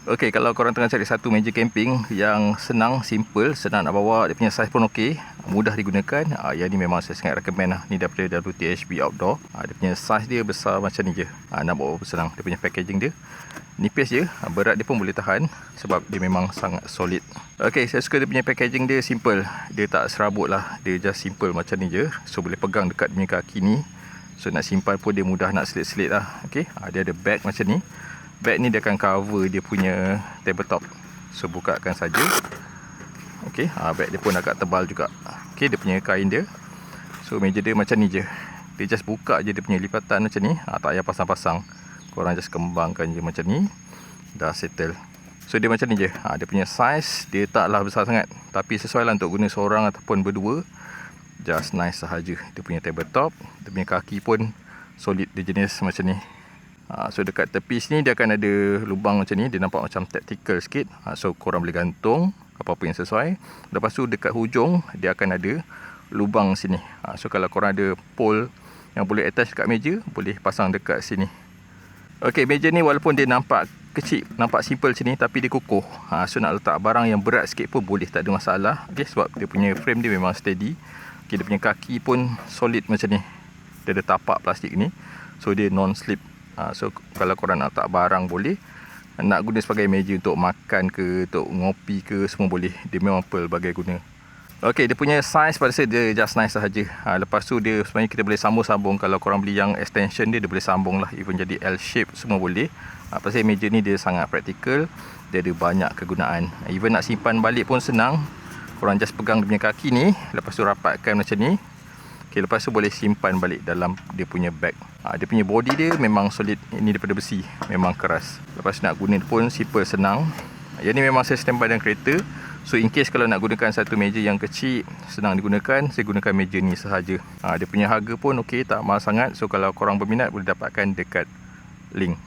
Okey, kalau korang tengah cari satu meja camping yang senang, simple, senang nak bawa, dia punya saiz pun okey, mudah digunakan, yang ni memang saya sangat recommend lah. Ni daripada WTHB Outdoor. Dia punya saiz dia besar macam ni je. Nak bawa pun senang. Dia punya packaging dia nipis je, berat dia pun boleh tahan sebab dia memang sangat solid. Okey, saya suka dia punya packaging dia simple. Dia tak serabut lah, dia just simple macam ni je. So boleh pegang dekat dia punya kaki ni. So nak simpan pun dia mudah nak selit-selit lah. Okey, dia ada bag macam ni. Bag ni dia akan cover dia punya tabletop. So bukakan saja. Okey, bag dia pun agak tebal juga. Okey, dia punya kain dia. So meja dia macam ni je. Dia just buka je dia punya lipatan macam ni. Tak payah pasang-pasang. Korang just kembangkan je macam ni. Dah settle. So dia macam ni je. Dia punya size dia taklah besar sangat, tapi sesuai lah untuk guna seorang ataupun berdua. Just nice sahaja. Dia punya tabletop, dia punya kaki pun solid, dia jenis macam ni. So dekat tepi sini dia akan ada lubang macam ni. Dia nampak macam tactical sikit. So korang boleh gantung apa-apa yang sesuai. Lepas tu dekat hujung dia akan ada lubang sini. So kalau korang ada pole yang boleh attach dekat meja, boleh pasang dekat sini. Okey, meja ni walaupun dia nampak kecil, nampak simple macam ni, tapi dia kukuh. So nak letak barang yang berat sikit pun boleh, tak ada masalah. Okey, sebab dia punya frame dia memang steady. Okey, dia punya kaki pun solid macam ni. Dia ada tapak plastik ni. So dia non-slip. So kalau korang nak letak barang boleh. Nak guna sebagai meja untuk makan ke, untuk ngopi ke, semua boleh. Dia memang pearl bagai guna. Okey, dia punya size pada saya dia just nice sahaja. Lepas tu dia sebenarnya kita boleh sambung-sambung. Kalau korang beli yang extension dia boleh sambung lah. Even jadi L shape semua boleh. Pasal meja ni dia sangat praktikal. Dia ada banyak kegunaan. Even nak simpan balik pun senang. Korang just pegang dia punya kaki ni. Lepas tu rapatkan macam ni. Okay, lepas tu boleh simpan balik dalam dia punya bag. Dia punya body dia memang solid. Ini daripada besi, memang keras. Lepas nak guna pun simple, senang. Yang ni memang saya standby dalam kereta. So in case kalau nak gunakan satu meja yang kecil, senang digunakan, saya gunakan meja ni sahaja. Dia punya harga pun okey, tak mahal sangat. So kalau korang berminat boleh dapatkan dekat link.